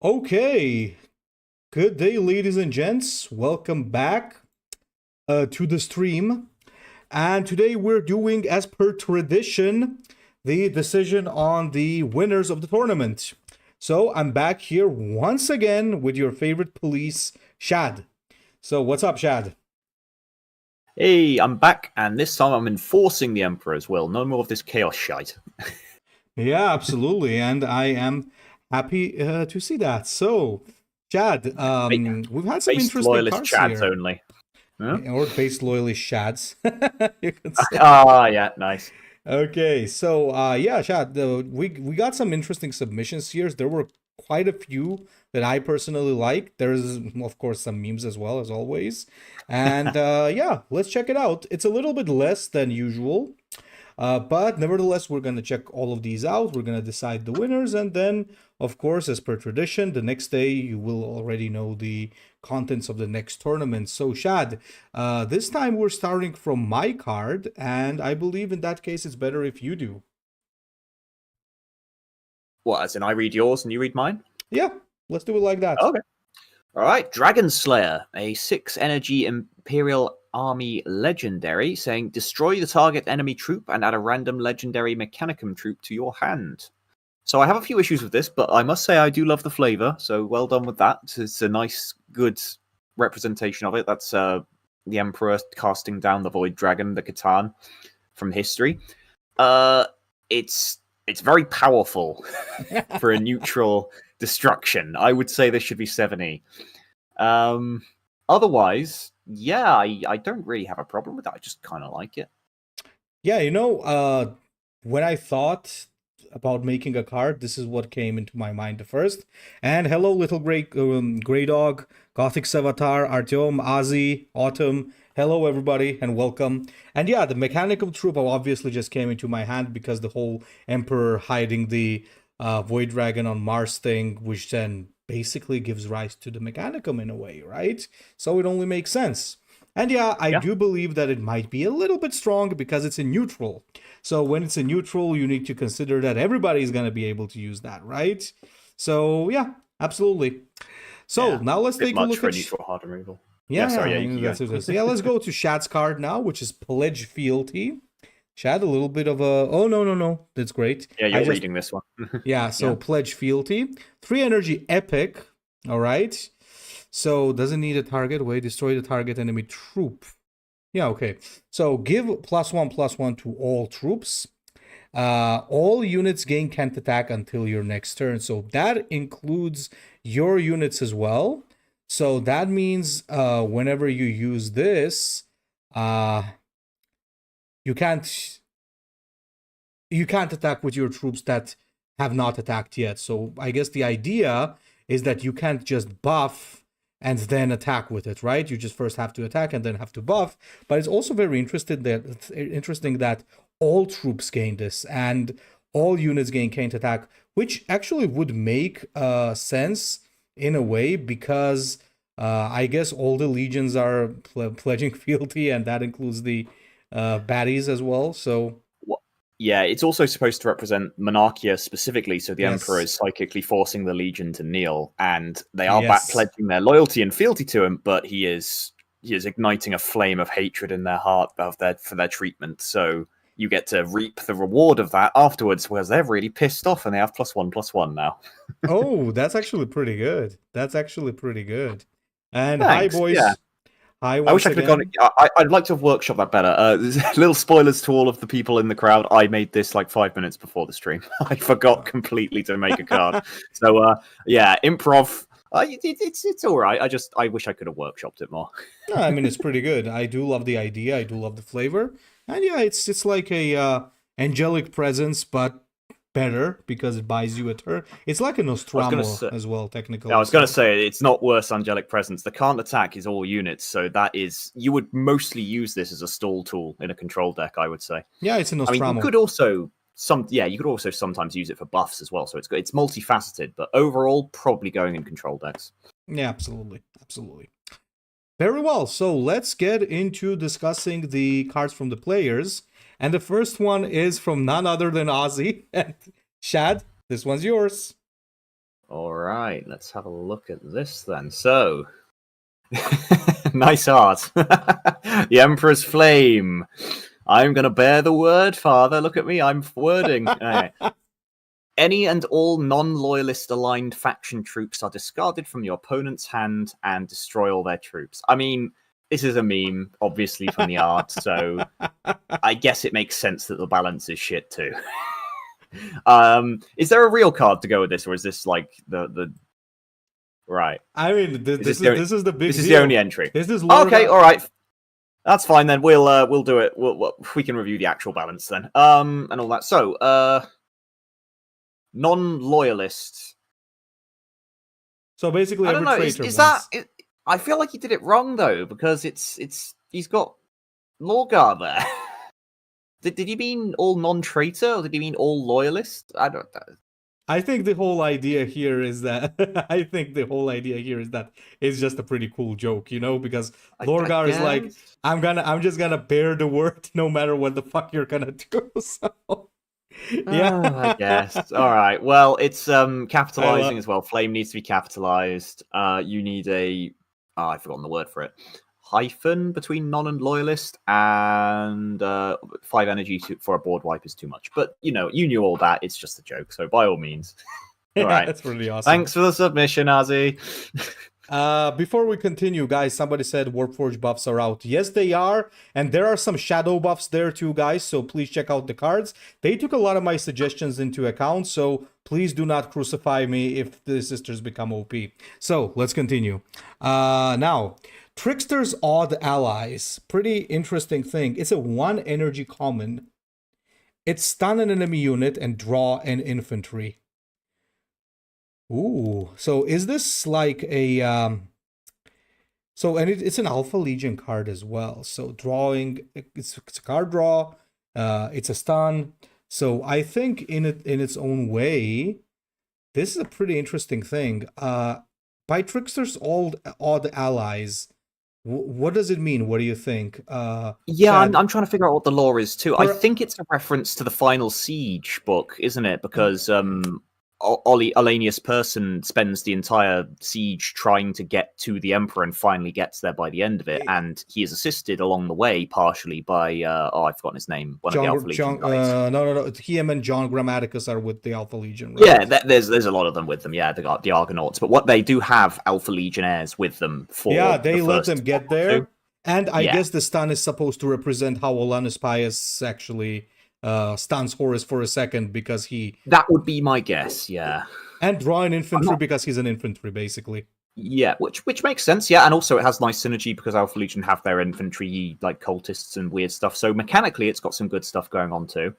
Okay, good day, ladies and gents. Welcome back to the stream. And today we're doing, as per tradition, the decision on the winners of the tournament. So I'm back here once again with your favorite police, Shad. So what's up, Shad? Hey, I'm back, and this time I'm enforcing the Emperor's will. No more of this chaos shite. Yeah, absolutely. And I am happy to see that. So, Chad, we've had some Based interesting loyalist cards chads here. only. Huh? Or based loyally Shads, you can say. Yeah, nice. Okay, so yeah, Shad, we got some interesting submissions here. There were quite a few that I personally like. There's of course some memes as well as always, and yeah, let's check it out. It's a little bit less than usual, but nevertheless, we're gonna check all of these out. We're gonna decide the winners, and then, of course, as per tradition, the next day you will already know the contents of the next tournament. So, Shad, this time we're starting from my card, and I believe in that case it's better if you do. What, as in I read yours and you read mine? Yeah, let's do it like that. Okay. Alright, Dragon Slayer, a 6 energy Imperial Army legendary, saying destroy the target enemy troop and add a random legendary Mechanicum troop to your hand. So I have a few issues with this, but I must say I do love the flavor, so well done with that. It's a nice, good representation of it. That's the Emperor casting down the Void Dragon, the Catan, from history. It's very powerful for a neutral destruction. I would say this should be 7E. Otherwise, yeah, I don't really have a problem with that. I just kind of like it. Yeah, when I thought about making a card, this is what came into my mind first. And hello, little gray dog, Gothic Savatar, Artyom, Ozzy, Autumn. Hello, everybody, and welcome. And yeah, the Mechanical Troop obviously just came into my hand because the whole Emperor hiding the Void Dragon on Mars thing, which then basically gives rise to the Mechanicum in a way, right? So it only makes sense. And yeah, I do believe that it might be a little bit strong because it's a neutral. So when it's a neutral, you need to consider that everybody's going to be able to use that, right? So yeah, absolutely. So now let's take a look for at neutral hard removal. Yeah, sorry, that's it. Yeah, let's go to Shad's card now, which is Pledge Fealty. Shad, a little bit of a... Oh, no. That's great. Yeah, you're reading this one. Yeah, so Pledge Fealty. 3 energy Epic. All right. So, doesn't need a target. Way, destroy the target enemy troop. Yeah, okay. So, give +1/+1 to all troops. All units gain can't attack until your next turn. So, that includes your units as well. So, that means whenever you use this, you can't attack with your troops that have not attacked yet. So I guess the idea is that you can't just buff and then attack with it, right? You just first have to attack and then have to buff. But it's also very interesting that all troops gain this and all units gain can't attack, which actually would make sense in a way because I guess all the legions are pledging fealty, and that includes the baddies as well. So yeah, it's also supposed to represent Monarchia specifically, so the Emperor is psychically forcing the Legion to kneel, and they are back pledging their loyalty and fealty to him, but he is igniting a flame of hatred in their heart for their treatment. So you get to reap the reward of that afterwards, because they're really pissed off and they have +1/+1 now. Oh, that's actually pretty good. And Thanks, hi, boys. Yeah. Hi, I wish I could have gone. I'd like to have workshopped that better. Little spoilers to all of the people in the crowd. I made this like 5 minutes before the stream. I forgot completely to make a card. So yeah, improv. It's all right. I wish I could have workshopped it more. No, I mean, it's pretty good. I do love the idea. I do love the flavor. And yeah, it's like a angelic presence, but better because it buys you a turn. It's like a Nostromo as well, technically. I was going to say, it's not worse Angelic Presence. The can't attack is all units, so that is... You would mostly use this as a stall tool in a control deck, I would say. Yeah, it's a Nostromo. I mean, you could also... you could also sometimes use it for buffs as well, so it's multifaceted, but overall, probably going in control decks. Yeah, absolutely. Very well, so let's get into discussing the cards from the players. And the first one is from none other than Ozzy. And Shad, this one's yours. All right, let's have a look at this then. So, nice art. The Emperor's Flame. I'm going to bear the word, Father. Look at me, I'm wording. Okay. Any and all non-loyalist aligned faction troops are discarded from your opponent's hand and destroy all their troops. I mean, this is a meme, obviously, from the art, so I guess it makes sense that the balance is shit too. Is there a real card to go with this, or is this like the right? I mean, this is the big. This is deal. the only entry. This is okay. All right, that's fine then. We'll do it. We can review the actual balance then. And all that. So, non-loyalist. So basically, I don't know. Traitor I feel like he did it wrong though, because he's got Lorgar there. Did he mean all non-traitor, or did he mean all loyalist? I don't know. I think the whole idea here is that it's just a pretty cool joke, you know, because Lorgar is like, I'm just gonna bear the word no matter what the fuck you're gonna do. So yeah, I guess. All right. Well, it's capitalizing as well. Flame needs to be capitalized. You need a I've forgotten the word for it. Hyphen between non and loyalist, and 5 energy for a board wipe is too much. But you knew all that. It's just a joke. So by all means. All right. That's really awesome. Thanks for the submission, Azzy. Before we continue, guys, somebody said Warforged buffs are out. Yes, they are. And there are some shadow buffs there too, guys. So please check out the cards. They took a lot of my suggestions into account. So please do not crucify me if the sisters become OP. So let's continue. Now, Trickster's Odd Allies. Pretty interesting thing. It's a 1 energy common. It's stun an enemy unit and draw an infantry. Ooh, so is this like a so and it's an Alpha Legion card as well. So drawing, it's a card draw, it's a stun. So I think in its own way, this is a pretty interesting thing. By Trickster's Odd Allies, what does it mean? What do you think? Yeah, I'm trying to figure out what the lore is too. I think it's a reference to the Final Siege book, isn't it? Because Olenius Person spends the entire siege trying to get to the Emperor and finally gets there by the end of it, and he is assisted along the way partially by I've forgotten his name, one of the Alpha Legion guys. No. Him and John Grammaticus are with the Alpha Legion, right? Yeah, there's a lot of them with them. Yeah, the Argonauts, but what they do have Alpha Legionnaires with them for. Yeah, they let them get there, and I guess the stun is supposed to represent how Olanus Pius actually stuns Horus for a second because he... That would be my guess, yeah. And draw an infantry because he's an infantry, basically. Yeah, which makes sense, yeah. And also it has nice synergy because Alpha Legion have their infantry, like cultists and weird stuff. So mechanically, it's got some good stuff going on too.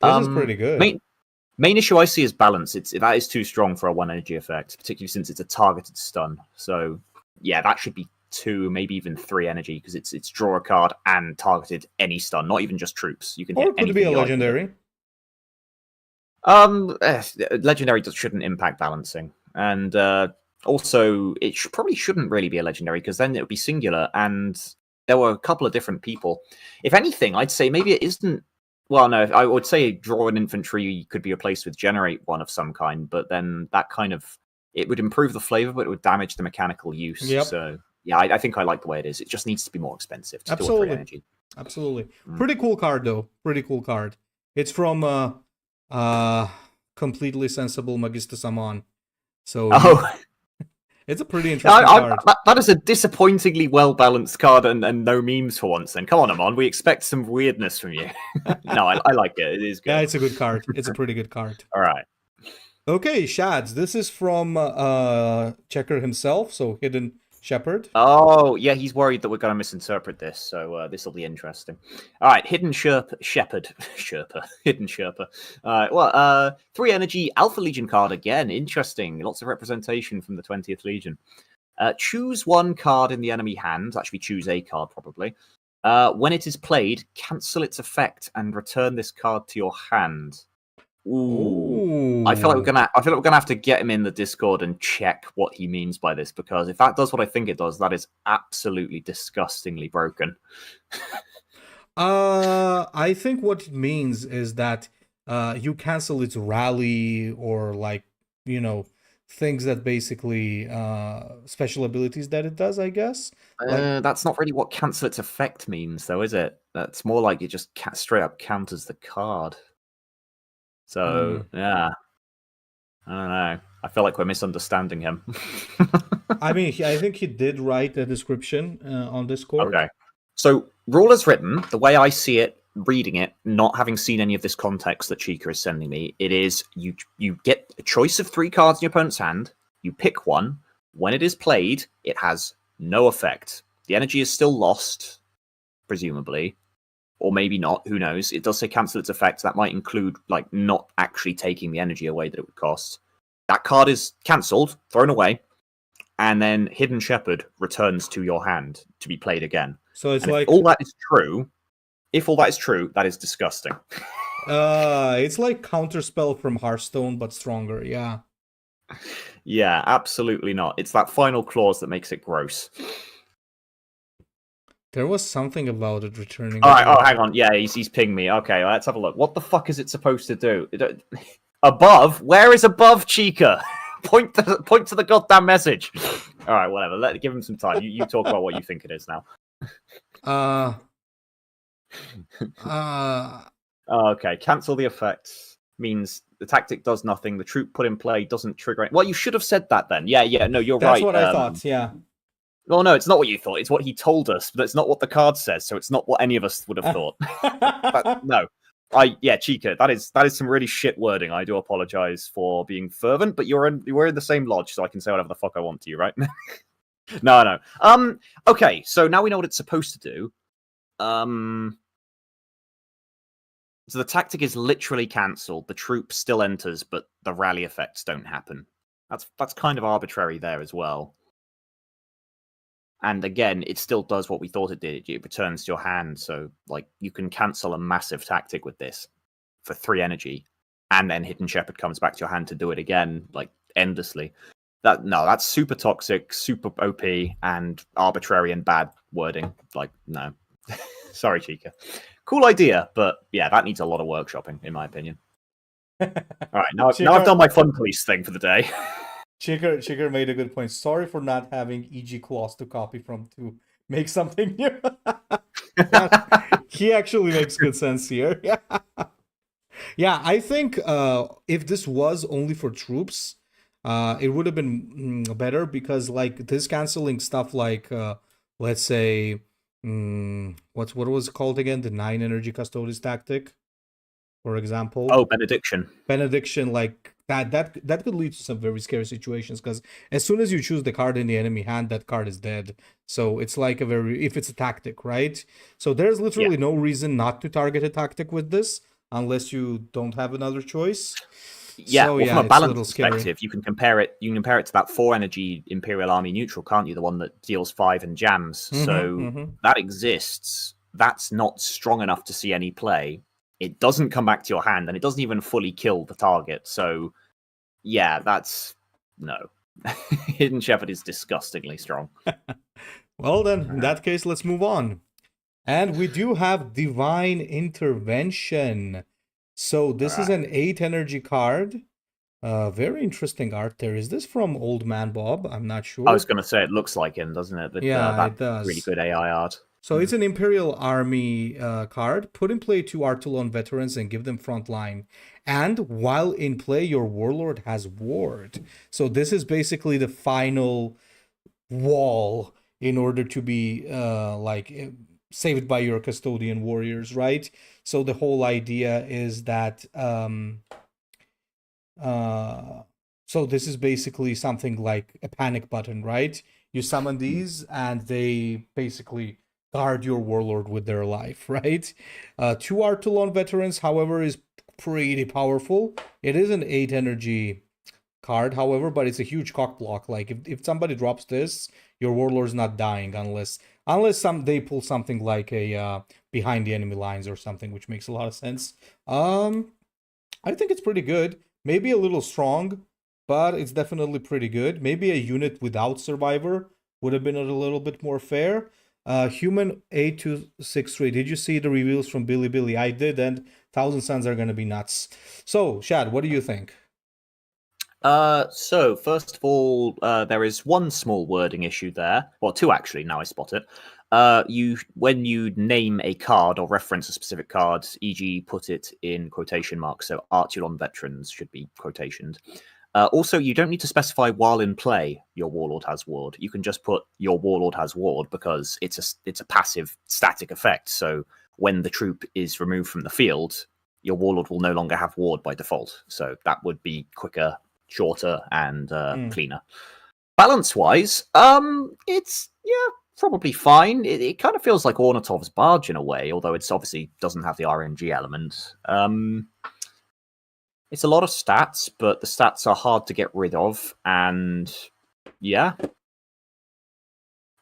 This is pretty good. Main issue I see is balance. That is too strong for a 1 energy effect, particularly since it's a targeted stun. So yeah, that should be 2, maybe even 3 energy because it's draw a card and targeted any stun, not even just troops. You can hit could it be a legendary? Legendary shouldn't impact balancing, and also it probably shouldn't really be a legendary because then it would be singular. And there were a couple of different people. If anything, I'd say maybe it isn't. Well, no, I would say draw an infantry could be replaced with generate one of some kind, but then that kind of it would improve the flavor, but it would damage the mechanical use. Yep. So. Yeah, I think I like the way it is. It just needs to be more expensive to do it for energy. Absolutely. Pretty cool card, though. Pretty cool card. It's from Completely Sensible Magister Saman. So it's a pretty interesting card. That is a disappointingly well-balanced card and no memes for once. Then come on, Amon. We expect some weirdness from you. No, I like it. It is good. Yeah, it's a good card. It's a pretty good card. All right. Okay, Shads. This is from Checker himself, so Hidden Shepherd. Oh, yeah, he's worried that we're going to misinterpret this, so this will be interesting. All right, Hidden Shepherd. Hidden Sherpa. 3 energy, Alpha Legion card again. Interesting. Lots of representation from the 20th Legion. Choose 1 card in the enemy hand. Actually, choose a card, probably. When it is played, cancel its effect and return this card to your hand. Ooh. I feel like we're gonna have to get him in the Discord and check what he means by this, because if that does what I think it does, that is absolutely disgustingly broken. I think what it means is that you cancel its rally or things that basically special abilities that it does, I guess. Like, That's not really what cancel its effect means, though, is it? That's more like it just straight up counters the card. So, yeah. I don't know. I feel like we're misunderstanding him. I mean, I think he did write a description on Discord. Okay. So, rule as written, the way I see it, reading it, not having seen any of this context that Chica is sending me, it is you get a choice of 3 cards in your opponent's hand, you pick one. When it is played, it has no effect. The energy is still lost, presumably, or maybe not, who knows. It does say cancel its effect. That might include like not actually taking the energy away that it would cost. That card is cancelled, thrown away, and then Hidden Shepherd returns to your hand to be played again. So it's and like if all that is true, that is disgusting. it's like counterspell from Hearthstone, but stronger. Yeah. Yeah, absolutely not. It's that final clause that makes it gross. There was something about it returning. All right. Oh, hang on. Yeah, he's pinged me. Okay, let's have a look. What the fuck is it supposed to do? Above? Where is above, Chica? Point to the goddamn message. All right, whatever. Give him some time. You talk about what you think it is now. Okay, cancel the effect means the tactic does nothing. The troop put in play doesn't trigger it. Well, you should have said that then. Yeah. No, you're right. That's what I thought. Yeah. Well, no, it's not what you thought. It's what he told us, but it's not what the card says. So it's not what any of us would have thought. No. Chica, that is some really shit wording. I do apologize for being fervent, but we're in the same lodge, so I can say whatever the fuck I want to you, right? No. Okay, so now we know what it's supposed to do. So the tactic is literally cancelled. The troop still enters, but the rally effects don't happen. That's kind of arbitrary there as well. And again, it still does what we thought it did. It returns to your hand, so like you can cancel a massive tactic with this for 3 energy, and then Hidden Shepherd comes back to your hand to do it again, like endlessly. That's super toxic, super OP, and arbitrary and bad wording. Like, no. Sorry, Chica. Cool idea, but yeah, that needs a lot of workshopping, in my opinion. All right, now I've done my fun police thing for the day. Chicker made a good point. Sorry for not having EG clause to copy from to make something new. He actually makes good sense here. Yeah, I think if this was only for troops, it would have been better because like this canceling stuff like let's say what was it called again? The 9 energy custodies tactic, for example. Oh, benediction, like that could lead to some very scary situations because as soon as you choose the card in the enemy hand, that card is dead. So it's like if it's a tactic, right? So there's literally no reason not to target a tactic with this unless you don't have another choice. Yeah, so, from a balance perspective, you can compare it to that 4 energy Imperial Army neutral, can't you? The one that deals 5 and jams. That exists. That's not strong enough to see any play. It doesn't come back to your hand, and it doesn't even fully kill the target. So, yeah, that's no. Hidden Shepherd is disgustingly strong. Well, then, in that case, let's move on. And we do have Divine Intervention. So this is an 8 energy card. Very interesting art there. Is this from Old Man Bob? I'm not sure. I was going to say it looks like him, doesn't it? But, it does. Really good AI art. So it's an Imperial Army card. Put in play 2 Artelon veterans and give them front line. And while in play, your Warlord has Ward. So this is basically the final wall in order to be saved by your Custodian Warriors, right? So the whole idea is that so this is basically something like a panic button, right? You summon these and they basically guard your Warlord with their life, right? 2 Artelon veterans, however, is pretty powerful. It is an 8 energy card, however, but it's a huge cock block. Like if somebody drops this, your Warlord's not dying unless they pull something like a behind the enemy lines or something, which makes a lot of sense. I think it's pretty good. Maybe a little strong, but it's definitely pretty good. Maybe a unit without Survivor would have been a little bit more fair. Human 8263. Did you see the reveals from Billy? I did, and 1,000 Suns are gonna be nuts. So, Shad, what do you think? So first of all, there is one small wording issue there. Well, two actually. Now I spot it. When you name a card or reference a specific card, e.g., put it in quotation marks. So Archulon veterans should be quotationed. Also, you don't need to specify while in play your warlord has ward. You can just put your warlord has ward because it's a passive static effect. So when the troop is removed from the field, your warlord will no longer have ward by default. So that would be quicker, shorter, and cleaner. Balance-wise, it's probably fine. It kind of feels like Ornatov's Barge in a way, although it's obviously doesn't have the RNG element. It's a lot of stats, but the stats are hard to get rid of, and yeah,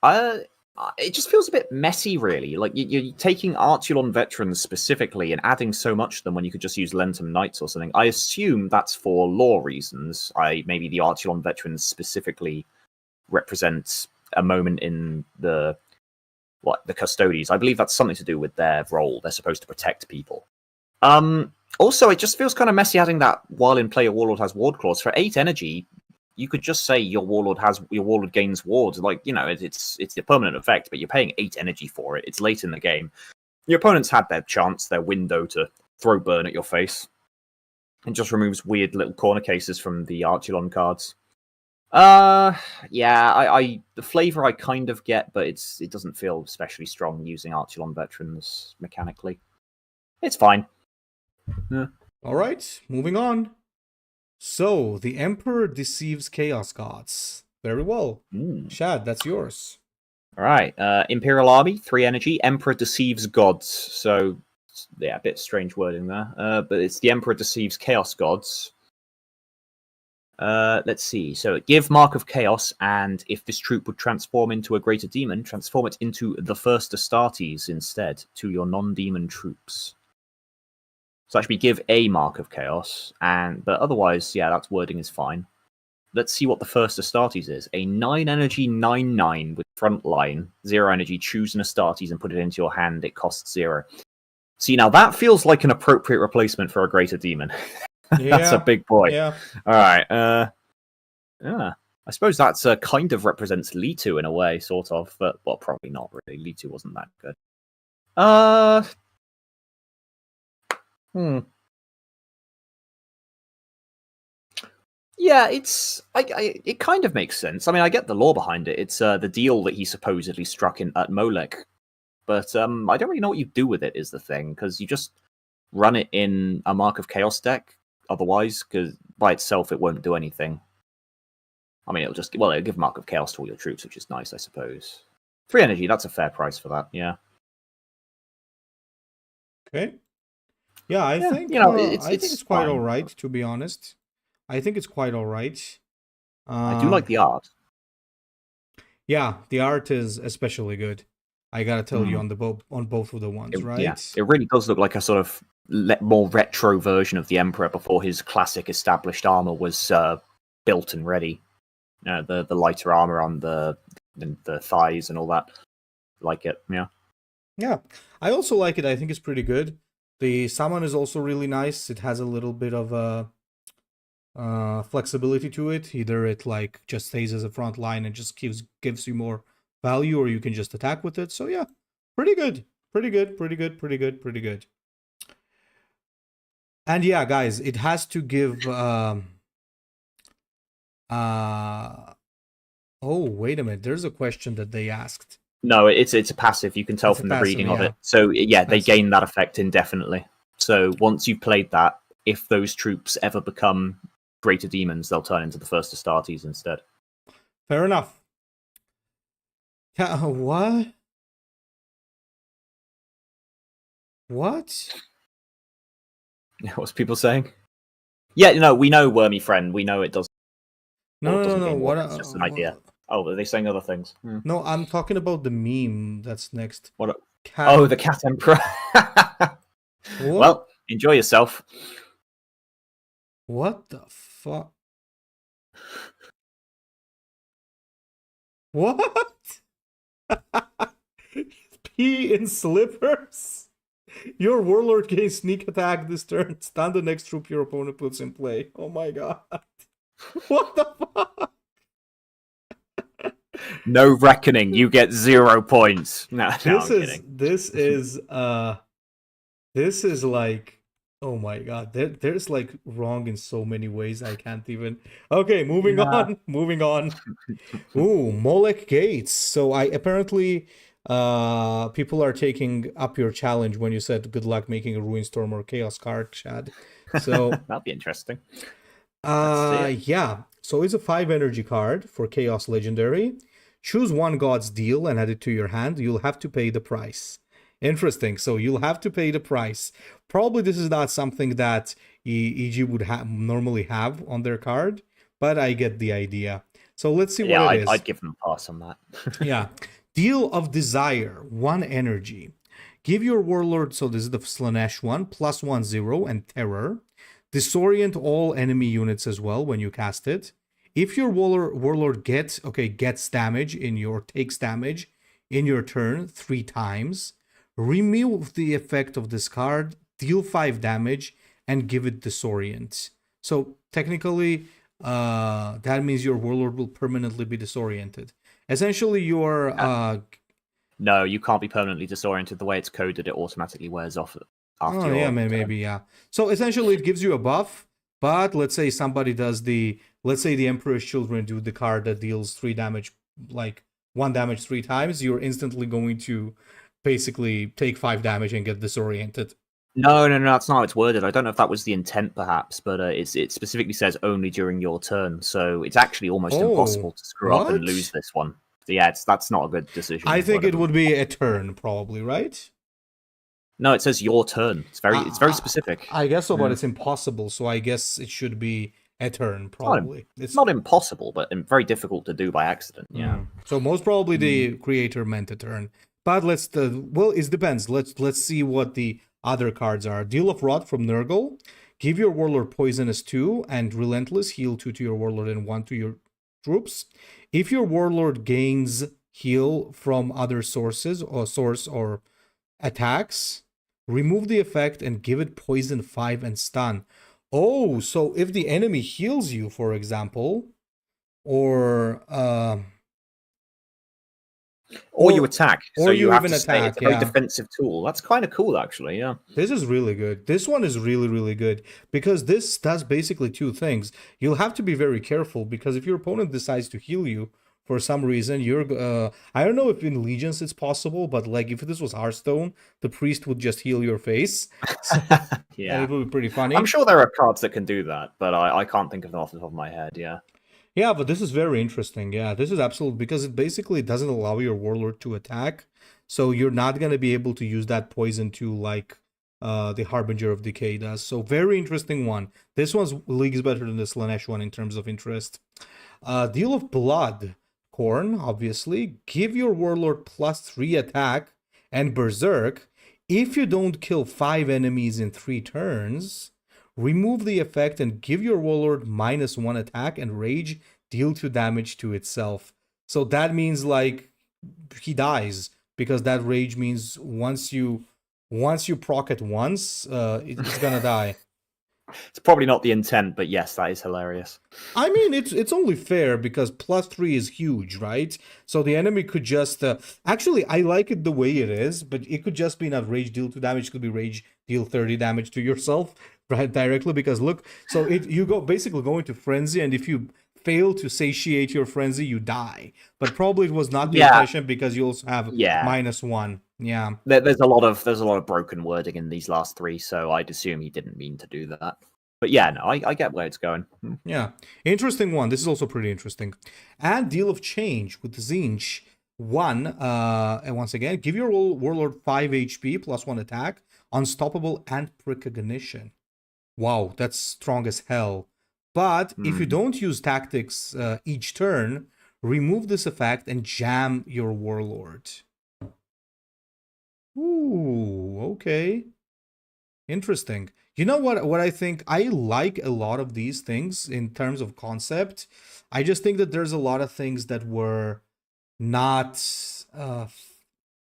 it just feels a bit messy, really. Like you're taking Archulon veterans specifically and adding so much to them when you could just use Lentum Knights or something. I assume that's for lore reasons. Maybe the Archulon veterans specifically represent a moment in the Custodies. I believe that's something to do with their role. They're supposed to protect people. Also, it just feels kind of messy adding that while in play your warlord has ward clause. For 8 energy, you could just say your warlord gains wards. Like, it's the permanent effect, but you're paying 8 energy for it. It's late in the game. Your opponent's had their chance, their window to throw burn at your face. It just removes weird little corner cases from the Archulon cards. The flavor I kind of get, but it doesn't feel especially strong using Archulon veterans mechanically. It's fine. Yeah. All right, moving on. So, the Emperor deceives Chaos Gods. Very well. Shad, that's yours. All right. Imperial Army, 3 energy. Emperor deceives gods. So, yeah, a bit strange wording there. But it's the Emperor deceives Chaos Gods. Let's see. So, give Mark of Chaos, and if this troop would transform into a greater demon, transform it into the first Astartes instead to your non-demon troops. So actually give a Mark of Chaos, but otherwise, yeah, that wording is fine. Let's see what the first Astartes is. A 9 energy 9/9 with frontline, 0 energy, choose an Astartes and put it into your hand. It costs 0. See, now that feels like an appropriate replacement for a greater demon. That's a big boy. Yeah. All right. Yeah. I suppose that's kind of represents Litu in a way, sort of, but well, probably not really. Litu wasn't that good. Yeah, it kind of makes sense. I mean, I get the lore behind it. It's the deal that he supposedly struck at Molech, but I don't really know what you do with it. Is the thing, because you just run it in a Mark of Chaos deck. Otherwise, because by itself it won't do anything. I mean, it'll give Mark of Chaos to all your troops, which is nice, I suppose. 3 energy, that's a fair price for that. Yeah. Okay. Yeah, I think it's quite all right, to be honest. I think it's quite all right. I do like the art. Yeah, the art is especially good. I gotta tell you on both of the ones, right? Yeah, it really does look like a sort of more retro version of the Emperor before his classic established armor was built and ready. The lighter armor on the thighs and all that. Like it, yeah. Yeah, I also like it. I think it's pretty good. The summon is also really nice. It has a little bit of flexibility to it. Either it like just stays as a front line and just gives you more value, or you can just attack with it. So yeah, pretty good. And yeah, guys, it has to give oh, wait a minute. There's a question that they asked. No, it's a passive. You can tell from the reading of it. So yeah, they gain that effect indefinitely. So once you've played that, if those troops ever become greater demons, they'll turn into the first Astartes instead. Fair enough. What? What's people saying? Yeah, we know, Wormy friend. We know it doesn't. No. What? It's just an idea. Oh, are they saying other things? No, I'm talking about the meme that's next. What? Oh, the Cat Emperor. Well, enjoy yourself. What the fuck? What? Pee in slippers? Your warlord gains sneak attack this turn. Stun the next troop your opponent puts in play. Oh my god. What the fuck? No reckoning. You get 0 points. No, This I'm is kidding. this is like, oh my god, there's like wrong in so many ways I can't even. Okay, moving Yeah. on, moving on. Ooh, Molech Gates. So I apparently people are taking up your challenge when you said good luck making a Ruin Storm or Chaos card, Chad. So That'd be interesting. Let's see it. yeah. So it's a 5 energy card for Chaos Legendary. Choose one God's Deal and add it to your hand. You'll have to pay the price. Interesting. So you'll have to pay the price. Probably this is not something that EG would normally have on their card, but I get the idea. So let's see Yeah, what it is. I'd give them a pass on that. Yeah. Deal of Desire, 1 energy. Give your Warlord, so this is the Slanesh one, +1/0 and Terror. Disorient all enemy units as well when you cast it. If your Warlord gets damage in your takes damage in your turn 3 times, remove the effect of this card, deal 5 damage, and give it Disorient. So technically, that means your Warlord will permanently be disoriented. Essentially, your No, you can't be permanently disoriented. The way it's coded, it automatically wears off after oh your yeah, turn. maybe yeah. So essentially, it gives you a buff. But let's say somebody does let's say the Emperor's Children do the card that deals 3 damage, like 1 damage 3 times. You're instantly going to basically take 5 damage and get disoriented. No, that's not how it's worded. I don't know if that was the intent, perhaps, but it specifically says only during your turn. So it's actually almost impossible to screw up and lose this one. So yeah, that's not a good decision. I think it would be a turn, probably, right? No, it says your turn. It's very specific. I guess so, but it's impossible. So I guess it should be a turn, probably. It's not impossible, but very difficult to do by accident. Yeah. So most probably the creator meant a turn. But well, it depends. Let's see what the other cards are. Deal of Rot from Nurgle. Give your Warlord Poisonous 2 and Relentless. Heal 2 to your Warlord and 1 to your troops. If your Warlord gains heal from other sources or attacks, remove the effect and give it Poison 5 and Stun. Oh, so if the enemy heals you, for example, or you attack, or so you have even to stay. attack. It's a very defensive tool. That's kind of cool, actually. Yeah. This is really good. This one is really, really good because this does basically 2 things. You'll have to be very careful because if your opponent decides to heal you for some reason, I don't know if in Legions it's possible, but like if this was Hearthstone, the priest would just heal your face. Yeah, and it would be pretty funny. I'm sure there are cards that can do that, but I can't think of them off the top of my head. Yeah. Yeah, but this is very interesting. Yeah, this is absolute because it basically doesn't allow your Warlord to attack. So you're not going to be able to use that poison to like the Harbinger of Decay does. So very interesting one. This one's leagues better than the Slanesh one in terms of interest. Deal of Blood. Corn, obviously. Give your Warlord +3 attack and Berserk. If you don't kill 5 enemies in 3 turns, remove the effect and give your Warlord -1 attack and rage, deal 2 damage to itself. So that means like he dies because that rage means once you proc it once, it's gonna die. It's probably not the intent, but yes, that is hilarious. I mean, it's only fair because +3 is huge, right? So the enemy could just actually I like it the way it is, but it could just be not rage deal 2 damage, it could be rage deal 30 damage to yourself, right, directly. Because look, so you go basically go into frenzy, and if you fail to satiate your frenzy, you die. But probably it was not the intention because you also have -1. Yeah. There's a lot of broken wording in these last 3, so I'd assume he didn't mean to do that. But yeah, no, I get where it's going. Yeah. Interesting one. This is also pretty interesting. And Deal of Change with Zinch. 1, and once again, give your Warlord 5 HP +1 attack, Unstoppable and Precognition. Wow, that's strong as hell. But if you don't use tactics each turn, remove this effect and jam your Warlord. Ooh, okay. Interesting. You know what I think? I like a lot of these things in terms of concept. I just think that there's a lot of things that were not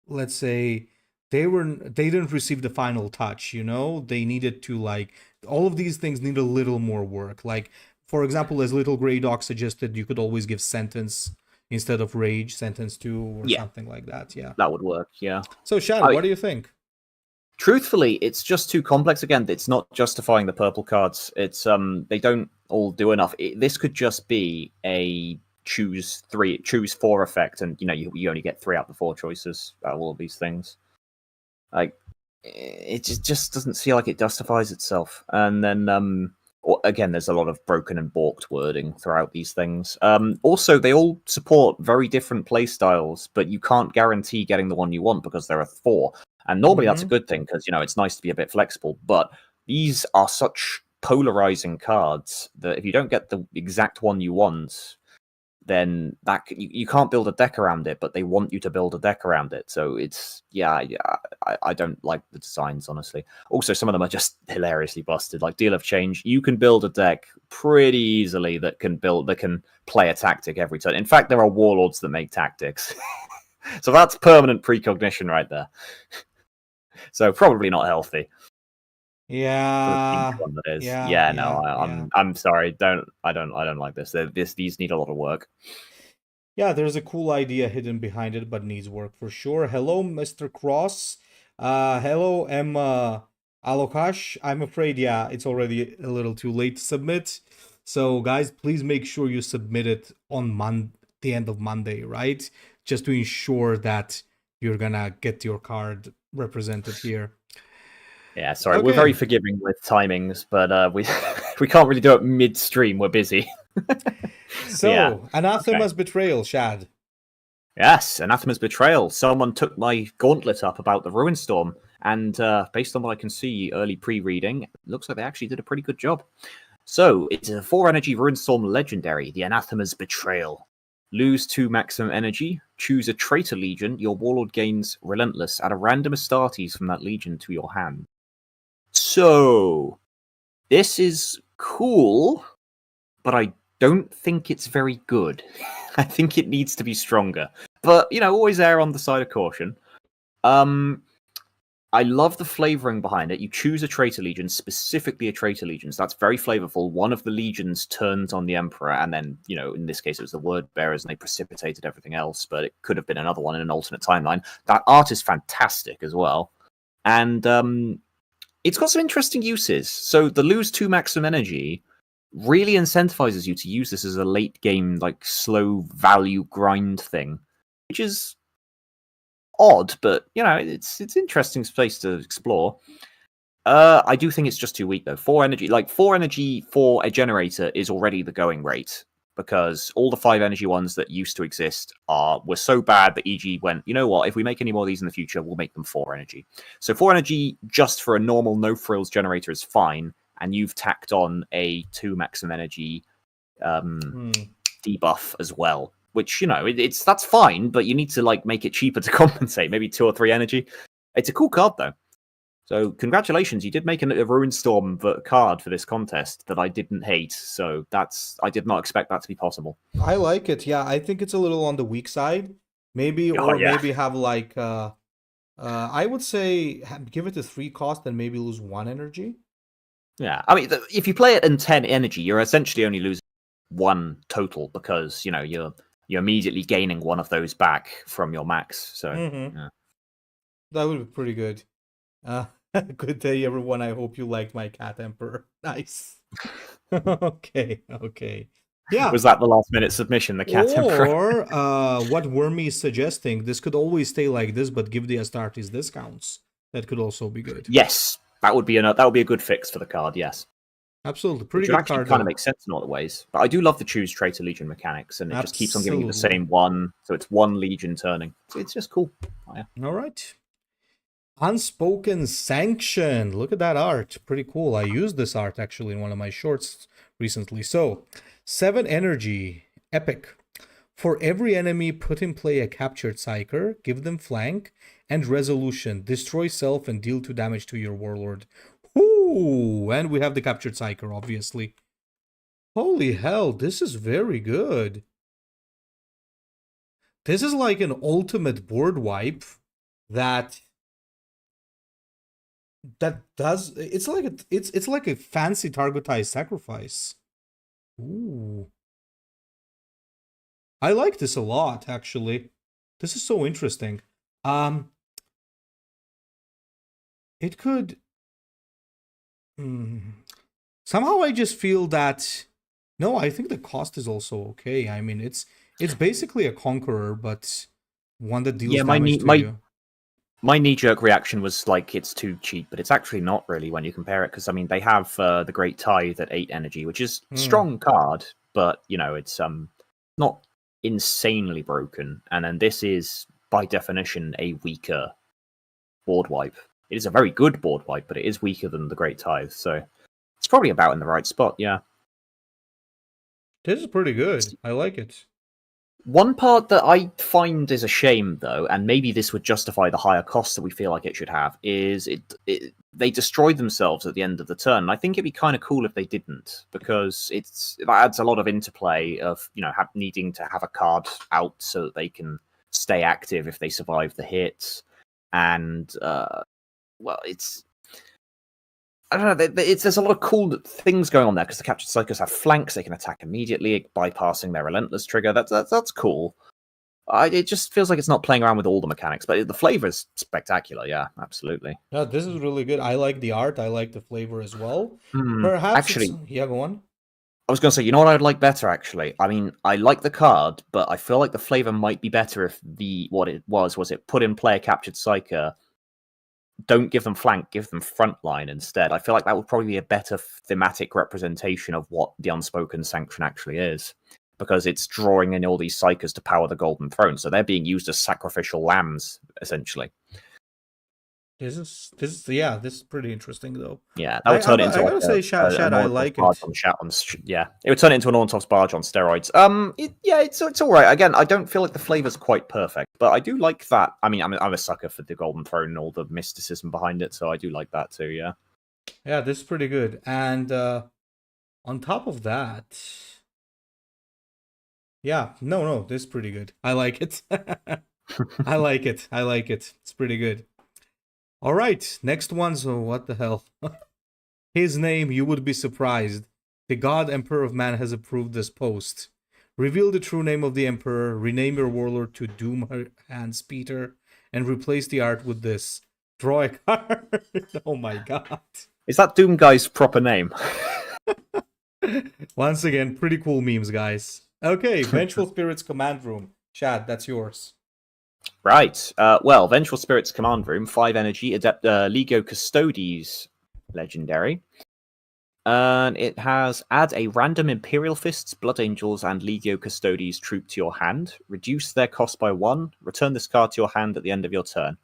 let's say they didn't receive the final touch, you know? They needed to like all of these things need a little more work. Like For example, as Little Grey Dog suggested, you could always give Sentence instead of Rage, Sentence 2 or Yeah, something like that. Yeah. that would work. Yeah. So, Shad, what do you think? Truthfully, it's just too complex. Again, it's not justifying the purple cards. It's they don't all do enough. This could just be a choose 4 effect, and you only get 3 out of the 4 choices out of all of these things. Like it just doesn't feel like it justifies itself. And then again, there's a lot of broken and balked wording throughout these things. Also, they all support very different play styles, but you can't guarantee getting the one you want because there are 4. And normally that's a good thing because it's nice to be a bit flexible. But these are such polarizing cards that if you don't get the exact one you want, then that you can't build a deck around it. But they want you to build a deck around it. So it's I don't like the designs, honestly. Also, some of them are just hilariously busted. Like Deal of Change, you can build a deck pretty easily that can play a tactic every turn. In fact, there are warlords that make tactics. So that's permanent precognition right there. So probably not healthy. Yeah. For the one that is. Yeah. I'm sorry. I don't like this. These need a lot of work. Yeah, there's a cool idea hidden behind it, but needs work for sure. Hello, Mr. Cross. Hello, Emma Alokash. I'm afraid, yeah, it's already a little too late to submit. So, guys, please make sure you submit it on the end of Monday, right? Just to ensure that you're gonna get your card represented here. Yeah, sorry, we're very forgiving with timings, but we we can't really do it midstream. We're busy. So, yeah. Anathema's betrayal, Shad. Yes, Anathema's betrayal. Someone took my gauntlet up about the Ruinstorm, and based on what I can see early pre-reading, it looks like they actually did a pretty good job. So, it's a 4-energy Ruinstorm legendary, the Anathema's betrayal. Lose 2 maximum energy, choose a traitor legion, your warlord gains Relentless, add a random Astartes from that legion to your hand. So, this is cool, but I don't think it's very good. I think it needs to be stronger. But, always err on the side of caution. I love the flavoring behind it. You choose a traitor legion, specifically a traitor legion. So that's very flavorful. One of the legions turns on the Emperor, and then, in this case, it was the Word Bearers, and they precipitated everything else, but it could have been another one in an alternate timeline. That art is fantastic as well. And it's got some interesting uses. So the lose 2 maximum energy really incentivizes you to use this as a late game, like slow value grind thing, which is odd, but it's interesting space to explore. I do think it's just too weak though. 4 energy for a generator is already the going rate because all the 5 energy ones that used to exist were so bad that EG went, you know what, if we make any more of these in the future, we'll make them 4 energy. So 4 energy just for a normal no frills generator is fine, and you've tacked on a 2 maximum energy debuff as well, which that's fine, but you need to make it cheaper to compensate, maybe 2 or 3 energy. It's a cool card though. So congratulations, you did make a Ruinstorm card for this contest that I didn't hate. So I did not expect that to be possible. I like it. Yeah, I think it's a little on the weak side. Maybe maybe have I would say give it a 3 cost and maybe lose 1 energy. Yeah, I mean, if you play it in 10 energy, you're essentially only losing 1 total because you're immediately gaining 1 of those back from your max. So yeah. That would be pretty good. Good day, everyone. I hope you liked my Cat Emperor. Nice. Okay. Yeah. Was that the last minute submission, the Cat Emperor? Or what Wormy is suggesting, this could always stay like this, but give the Astartes discounts. That could also be good. Yes, that would be a good fix for the card. Yes, absolutely, pretty good card. Kind of makes sense in all the ways. But I do love the choose traitor legion mechanics, and it just keeps on giving you the same one, so it's 1 legion turning. So it's just cool. Oh, yeah. All right. Unspoken sanction. Look at that art. Pretty cool. I used this art actually in one of my shorts recently. So, 7 energy. Epic. For every enemy, put in play a captured psyker, give them flank, and resolution. Destroy self and deal 2 damage to your warlord. Ooh, and we have the captured psyker, obviously. Holy hell, this is very good. This is like an ultimate board wipe that does it's like a fancy targetized sacrifice. Ooh. I like this a lot, actually. This is so interesting. Um, it could. Hmm. Somehow I just feel that. No, I think the cost is also okay. I mean, it's basically a conqueror, but one that deals Yeah, damage to you. my knee jerk reaction was like it's too cheap, but it's actually not really when you compare it. Because I mean, they have the Great Tithe at 8 energy, which is a Hmm. strong card, but you know it's not insanely broken. And then this is by definition a weaker board wipe. It is a very good board wipe, but it is weaker than the Great Tithe, so it's probably about in the right spot. Yeah. This is pretty good. I like it. One part that I find is a shame, though, and maybe this would justify the higher cost that we feel like it should have, is they destroyed themselves at the end of the turn. And I think it'd be kind of cool if they didn't, because it adds a lot of interplay of needing to have a card out so that they can stay active if they survive the hit, and well, it's I don't know. There's a lot of cool things going on there because the captured psychos have flanks; they can attack immediately, bypassing their relentless trigger. That's cool. It just feels like it's not playing around with all the mechanics, but the flavor is spectacular. Yeah, absolutely. Yeah, this is really good. I like the art. I like the flavor as well. Hmm. Perhaps it's Actually, yeah. Go on. I was going to say, you know what I'd like better? Actually, I mean, I like the card, but I feel like the flavor might be better if what it was it put in play a captured psycho. Don't give them flank, give them frontline instead. I feel like that would probably be a better thematic representation of what the Unspoken sanction actually is, because it's drawing in all these psychers to power the Golden Throne, so they're being used as sacrificial lambs, essentially. This is yeah. This is pretty interesting though. Yeah, that would turn it into I like gotta say, Shad, an I Ornithop's like barge it. on yeah, it would turn it into an Ornithop's barge on steroids. Yeah, it's all right. Again, I don't feel like the flavor's quite perfect, but I do like that. I mean, I'm a sucker for the Golden Throne and all the mysticism behind it, so I do like that too. Yeah. Yeah, this is pretty good. And on top of that, yeah, no, this is pretty good. I like it. I like it. I like it. It's pretty good. All right, next one. So what the hell? His name, you would be surprised. The God Emperor of Man has approved this post. Reveal the true name of the Emperor, rename your warlord to Doom Hands Peter, and replace the art with this. Draw a card. Oh my god. Is that Doom Guy's proper name? Once again, pretty cool memes, guys. Okay, Vengeful Spirits Command Room. Chad, that's yours. Right. Well, Vengeful Spirits Command Room, 5 energy, Legio Custodes legendary. And it has add a random Imperial Fists, Blood Angels, and Legio Custodes troop to your hand. Reduce their cost by 1. Return this card to your hand at the end of your turn.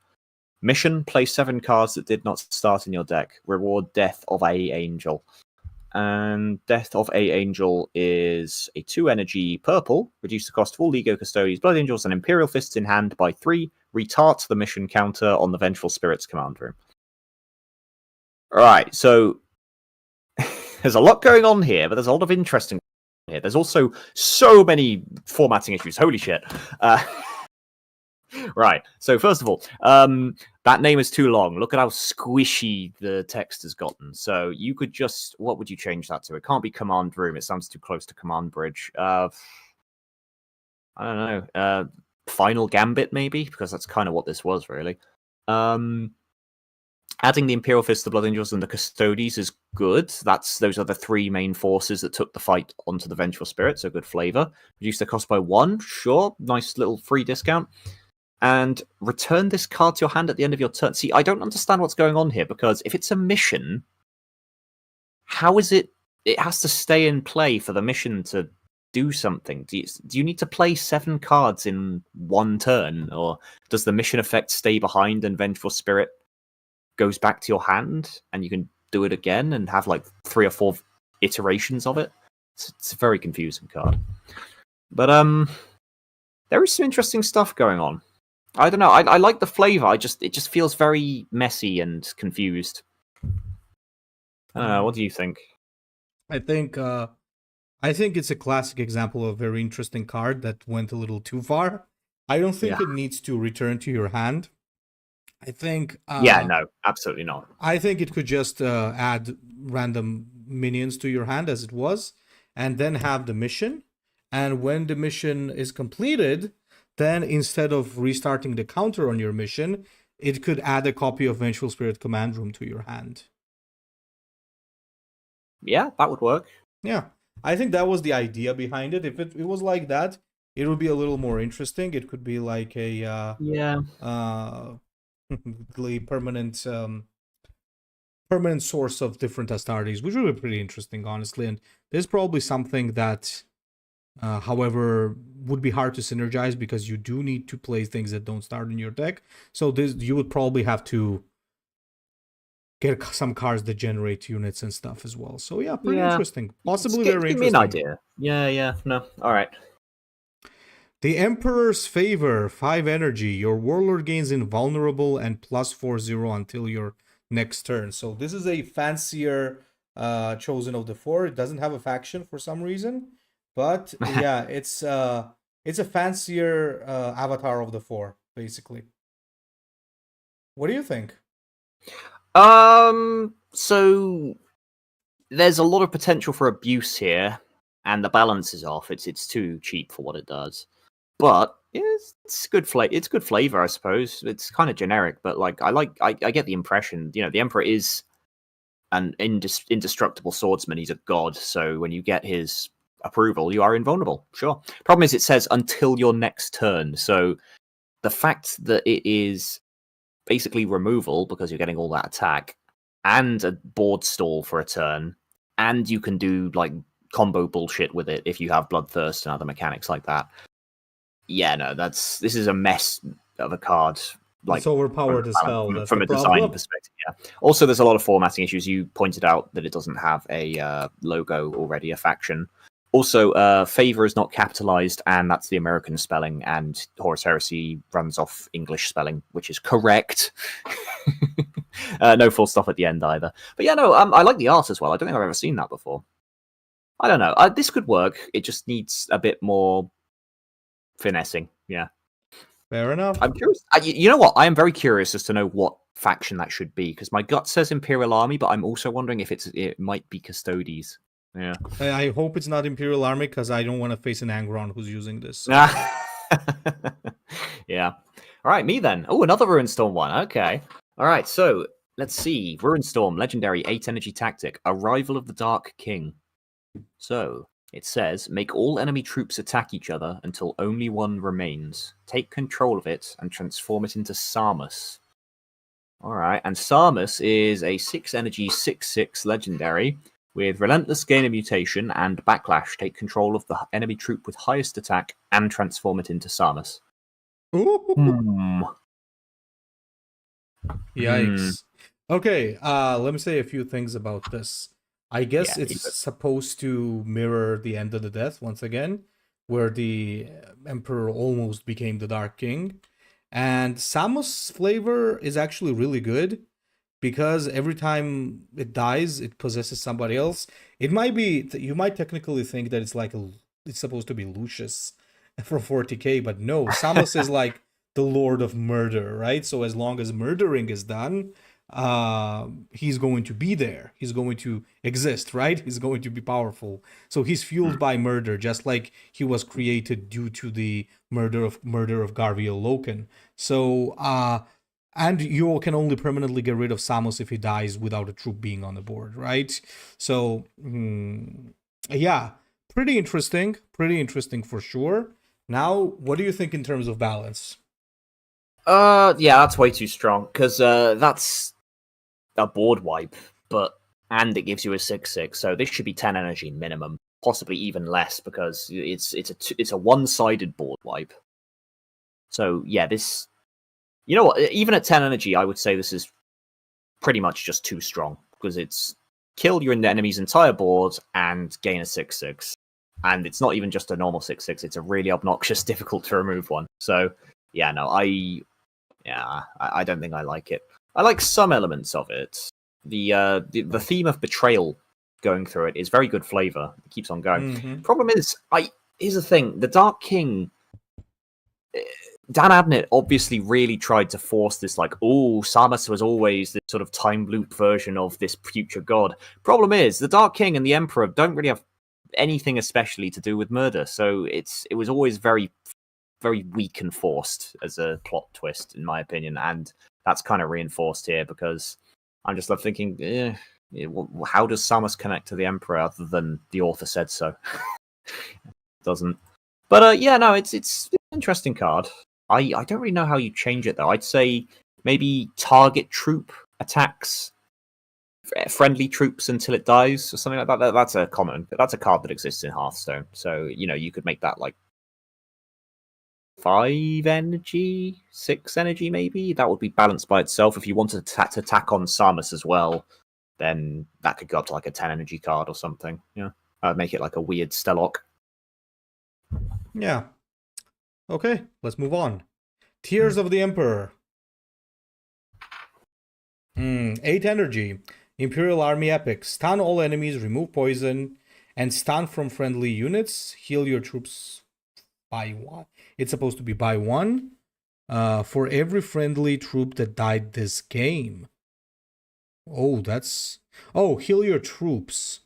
Mission, play 7 cards that did not start in your deck. Reward Death of a Angel. And Death of a Angel is a 2 energy purple. Reduce the cost of all Legio Custodes, Blood Angels, and Imperial Fists in hand by 3. Retart the mission counter on the Vengeful Spirits Command Room. Alright, so there's a lot going on here, but there's a lot of interesting here. There's also so many formatting issues. Holy shit. Right. So first of all, that name is too long. Look at how squishy the text has gotten. So you could just, what would you change that to? It can't be command room. It sounds too close to command bridge. I don't know. Final gambit maybe, because that's kind of what this was really. Adding the Imperial Fist, the Blood Angels, and the Custodes is good. Those are the 3 main forces that took the fight onto the Vengeful Spirit, so good flavor. Reduce their cost by 1, sure. Nice little free discount. And return this card to your hand at the end of your turn. See, I don't understand what's going on here, because if it's a mission, how is it? It has to stay in play for the mission to do something. Do you need to play 7 cards in 1 turn? Or does the mission effect stay behind and Vengeful Spirit goes back to your hand and you can do it again and have like 3 or 4 iterations of it? It's a very confusing card. But there is some interesting stuff going on. I don't know. I like the flavor. It just feels very messy and confused. I don't know. What do you think? I think it's a classic example of a very interesting card that went a little too far. I don't think it needs to return to your hand. I think no, absolutely not. I think it could just add random minions to your hand as it was, and then have the mission. And when the mission is completed, then instead of restarting the counter on your mission, it could add a copy of Vengeful Spirit Command Room to your hand. Yeah, that would work. Yeah, I think that was the idea behind it. If it was like that, it would be a little more interesting. It could be like a permanent permanent source of different Astartes, which would be pretty interesting, honestly. And there's probably something that, however, would be hard to synergize because you do need to play things that don't start in your deck. So this you would probably have to get some cards that generate units and stuff as well. So yeah, pretty interesting. Possibly very interesting. Give me an idea. Yeah. No, all right. The Emperor's Favor, 5 energy. Your Warlord gains invulnerable and +4/0 until your next turn. So this is a fancier Chosen of the Four. It doesn't have a faction for some reason, but yeah, it's a fancier avatar of the Four, basically. What do you think? So there's a lot of potential for abuse here, and the balance is off. It's too cheap for what it does. But it's good flavor. It's good flavor, I suppose. It's kind of generic, but like I get the impression, the Emperor is an indestructible swordsman. He's a god, so when you get his approval, you are invulnerable. Sure. Problem is, it says until your next turn. So the fact that it is basically removal because you're getting all that attack and a board stall for a turn, and you can do like combo bullshit with it if you have Bloodthirst and other mechanics like that. Yeah, no, this is a mess of a card. Like, it's overpowered as hell. From a design perspective, yeah. Also, there's a lot of formatting issues. You pointed out that it doesn't have a logo already, a faction. Also, Favor is not capitalized, and that's the American spelling, and Horus Heresy runs off English spelling, which is correct. No full stop at the end either. But yeah, no, I like the art as well. I don't think I've ever seen that before. I don't know. This could work. It just needs a bit more finessing. Yeah. Fair enough. I'm curious. You know what? I am very curious as to know what faction that should be, because my gut says Imperial Army, but I'm also wondering if it might be Custodes. Yeah. I hope it's not Imperial Army, because I don't want to face an Angron who's using this. Yeah. All right, me then. Oh, another Ruinstorm one. Okay. All right, so let's see. Ruinstorm, legendary 8 energy tactic, Arrival of the Dark King. So it says, make all enemy troops attack each other until only one remains. Take control of it and transform it into Samus. All right, and Samus is a 6 energy 6/6 legendary with relentless gain of mutation and backlash. Take control of the enemy troop with highest attack and transform it into Samus. Yikes. Okay, let me say a few things about this. I guess it's supposed to mirror the End of the Death once again, where the Emperor almost became the Dark King. And Samus' flavor is actually really good, because every time it dies, it possesses somebody else. It might be, you might technically think that it's like it's supposed to be Lucius from 40k, but no, Samus is like the Lord of Murder, right? So as long as murdering is done, he's going to be there. He's going to exist, right? He's going to be powerful. So he's fueled by murder, just like he was created due to the murder of Garviel Loken. So, and you can only permanently get rid of Samus if he dies without a troop being on the board, right? So, yeah, pretty interesting for sure. Now, what do you think in terms of balance? Yeah, that's way too strong, because that's a board wipe, and it gives you a 6/6, so this should be 10 energy minimum, possibly even less, because it's a one-sided board wipe. So yeah, this, you know what, even at 10 energy, I would say this is pretty much just too strong, because it's kill your enemy's entire board and gain a 6/6, and it's not even just a normal 6/6, it's a really obnoxious, difficult to remove one. So yeah, no, I don't think I like it. I like some elements of it. The theme of betrayal going through it is very good flavor. It keeps on going. Mm-hmm. Problem is, here's the thing: the Dark King, Dan Abnett obviously really tried to force this, like, oh, Samus was always this sort of time loop version of this future god. Problem is, the Dark King and the Emperor don't really have anything especially to do with murder. So it was always very, very weak and forced as a plot twist, in my opinion, and that's kind of reinforced here because I'm just left thinking, how does Samus connect to the Emperor other than the author said so? Doesn't. But yeah, no, it's an interesting card. I don't really know how you change it though. I'd say maybe target troop attacks friendly troops until it dies or something like that. That's a card that exists in Hearthstone. So you could make that like 5 energy, 6 energy, maybe. That would be balanced by itself. If you wanted to attack on Samus as well, then that could go up to like a 10 energy card or something. Make it like a weird Stellock. Yeah. Okay, let's move on. Tears of the Emperor. 8 energy. Imperial Army Epic. Stun all enemies, remove poison, and stun from friendly units. Heal your troops by 1. It's supposed to be by 1 for every friendly troop that died this game. Oh, heal your troops.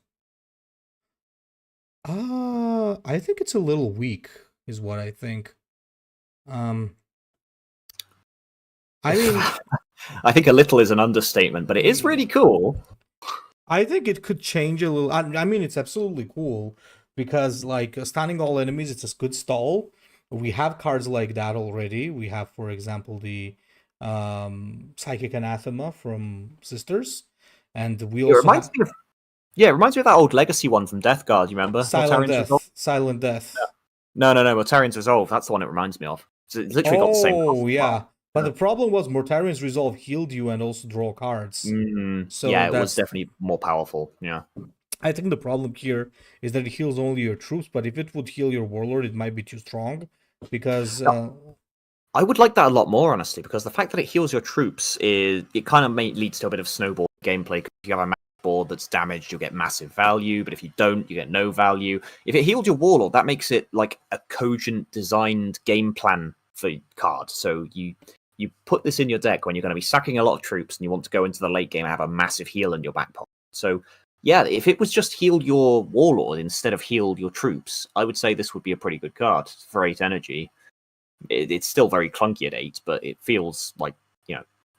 I think it's a little weak, is what I think. I mean, I think a little is an understatement, but it is really cool. I think it could change a little. I mean, it's absolutely cool because, like, stunning all enemies, it's a good stall. We have cards like that already. We have, for example, the Psychic Anathema from Sisters, and we also reminds me of that old Legacy one from Death Guard. You remember? Silent Death. Silent Death. No. Mortarian's Resolve. That's the one it reminds me of. It's literally got the same. Oh yeah. But the problem was Mortarian's Resolve healed you and also draw cards. So yeah, it was definitely more powerful. Yeah. I think the problem here is that it heals only your troops, but if it would heal your warlord, it might be too strong. Because I would like that a lot more, honestly, because the fact that it heals your troops it kind of leads to a bit of snowball gameplay. If you have a board that's damaged, you'll get massive value, but if you don't, you get no value. If it healed your warlord, that makes it like a cogent designed game plan for card. So you put this in your deck when you're going to be sacking a lot of troops and you want to go into the late game and have a massive heal in your back pocket. So yeah, if it was just healed your warlord instead of healed your troops, I would say this would be a pretty good card for 8 energy. It's still very clunky at 8, but it feels like,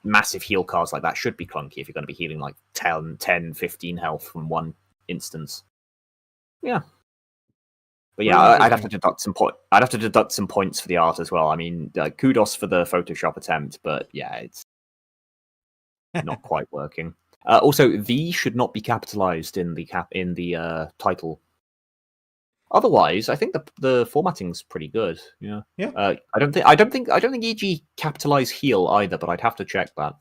massive heal cards like that should be clunky if you're going to be healing like 10, 15 health from one instance. Yeah. But yeah, I'd have to deduct some points for the art as well. I mean, kudos for the Photoshop attempt, but yeah, it's not quite working. Also, V should not be capitalized in the title. Otherwise, I think the formatting's pretty good. Yeah. Yeah. I don't think EG capitalize heal either, but I'd have to check that.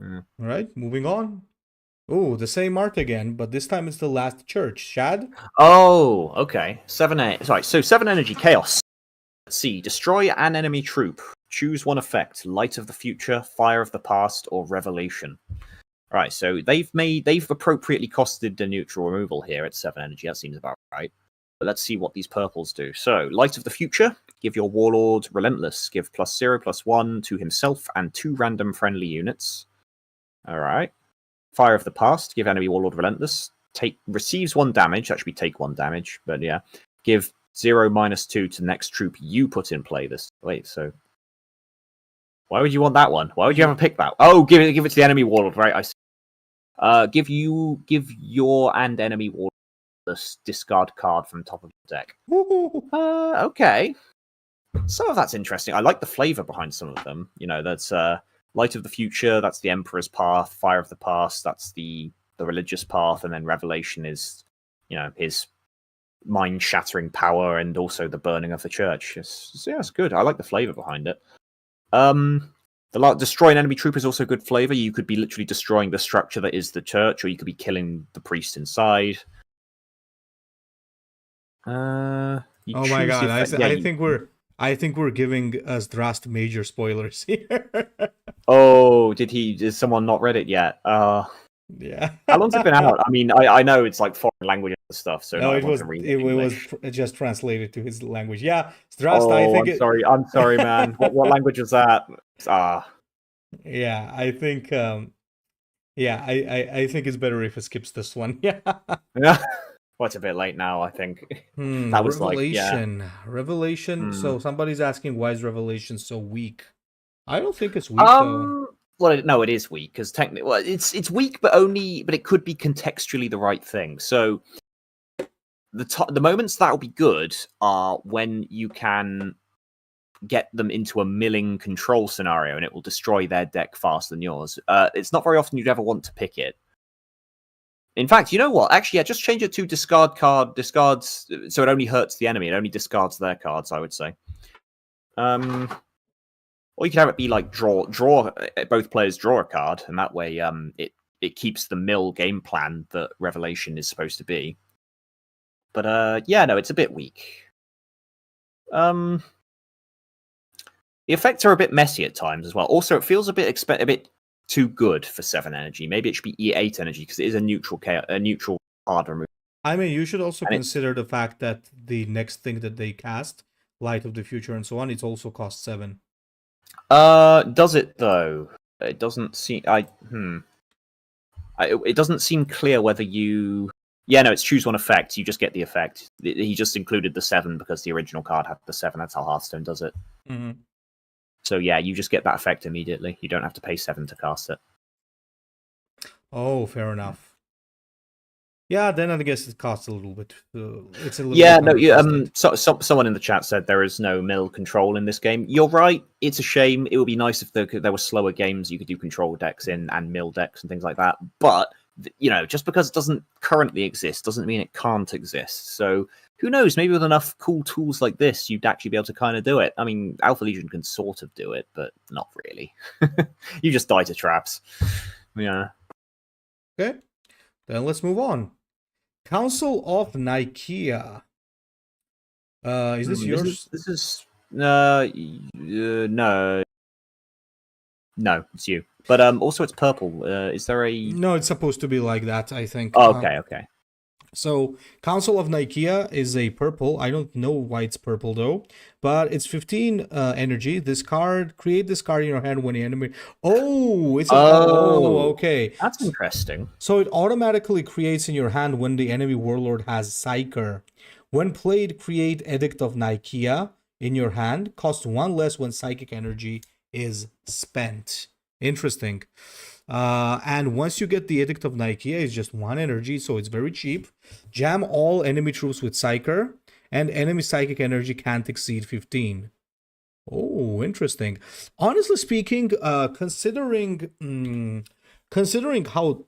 All right, moving on. Oh, the same art again, but this time it's the Last Church. Shad? Oh, okay. 7 energy chaos. Let's see. Destroy an enemy troop. Choose one effect: Light of the Future, Fire of the Past, or Revelation. All right, so they've appropriately costed the neutral removal here at 7 energy. That seems about right. But let's see what these purples do. So, Light of the Future, give your warlord Relentless. Give +0/+1 to himself and 2 random friendly units. All right. Fire of the Past, give enemy warlord Relentless. Receives 1 damage. That should be take 1 damage, but yeah. Give 0-2 to the next troop you put in play this. Wait, so why would you want that one? Why would you ever pick that? Oh, give it to the enemy warlord, right? I see. Give your and enemy warlord this discard card from top of the deck. Okay. Some of that's interesting. I like the flavor behind some of them. That's Light of the Future, that's the Emperor's Path. Fire of the Past, that's the religious path, and then Revelation is, his mind-shattering power and also the burning of the church. It's good. I like the flavor behind it. Destroy an enemy troop is also good flavor. You could be literally destroying the structure that is the church, or you could be killing the priest inside. Oh my god! I think we're giving Zdrast major spoilers here. Oh, did someone not read it yet? Yeah. How long's it been out? I mean, I know it's like foreign language and stuff, so no, it was just translated to his language. Yeah, Zdrast. I'm sorry, man. what language is that? Yeah, I think. I think it's better if it skips this one. Yeah. Yeah. Well, it's a bit late now, I think. That was like, yeah. Revelation. Hmm. So somebody's asking why is Revelation so weak? I don't think it's weak though. Well, no, it is weak because technically, well, it's weak, but it could be contextually the right thing. So the moments that will be good are when you can get them into a milling control scenario and it will destroy their deck faster than yours. It's not very often you'd ever want to pick it. In fact, you know what? Actually, yeah, just change it to discards, so it only hurts the enemy. It only discards their cards, I would say. Or you could have it be like draw. Both players draw a card, and that way, it keeps the mill game plan that Revelation is supposed to be. But yeah, no, it's a bit weak. The effects are a bit messy at times as well. Also, it feels a bit too good for 7 energy. Maybe it should be E8 energy because it is a neutral card removal. I mean, you should also consider the fact that the next thing that they cast, Light of the Future and so on, it also costs 7. Does it though? It doesn't seem. It doesn't seem clear whether you. Yeah, no, it's choose one effect. You just get the effect. He just included the 7 because the original card had the 7. That's how Hearthstone does it. Mm-hmm. So yeah, you just get that effect immediately. You don't have to pay 7 to cast it. Oh, fair enough. Yeah, then I guess it costs a little bit. It's a little. Yeah, no. Someone in the chat said there is no mill control in this game. You're right. It's a shame. It would be nice if there were slower games you could do control decks in and mill decks and things like that. But just because it doesn't currently exist doesn't mean it can't exist. So who knows? Maybe with enough cool tools like this, you'd actually be able to kind of do it. I mean, Alpha Legion can sort of do it, but not really. You just die to traps. Yeah. Okay, then let's move on. Council of Nikaea. Is this yours? This is no, it's you. But also it's purple. Is there a? No, it's supposed to be like that, I think. Oh, okay. So, Council of Nikaea is a purple. I don't know why it's purple though, but it's 15 energy. Create this card in your hand when the enemy. Oh, it's okay. That's interesting. So it automatically creates in your hand when the enemy warlord has Psyker. When played, create Edict of Nikaea in your hand. Cost 1 less when psychic energy is spent. Interesting. And once you get the Edict of Nikaea, it's just 1 energy, so it's very cheap. Jam all enemy troops with Psyker, and enemy psychic energy can't exceed 15. Oh, interesting. Honestly speaking, considering how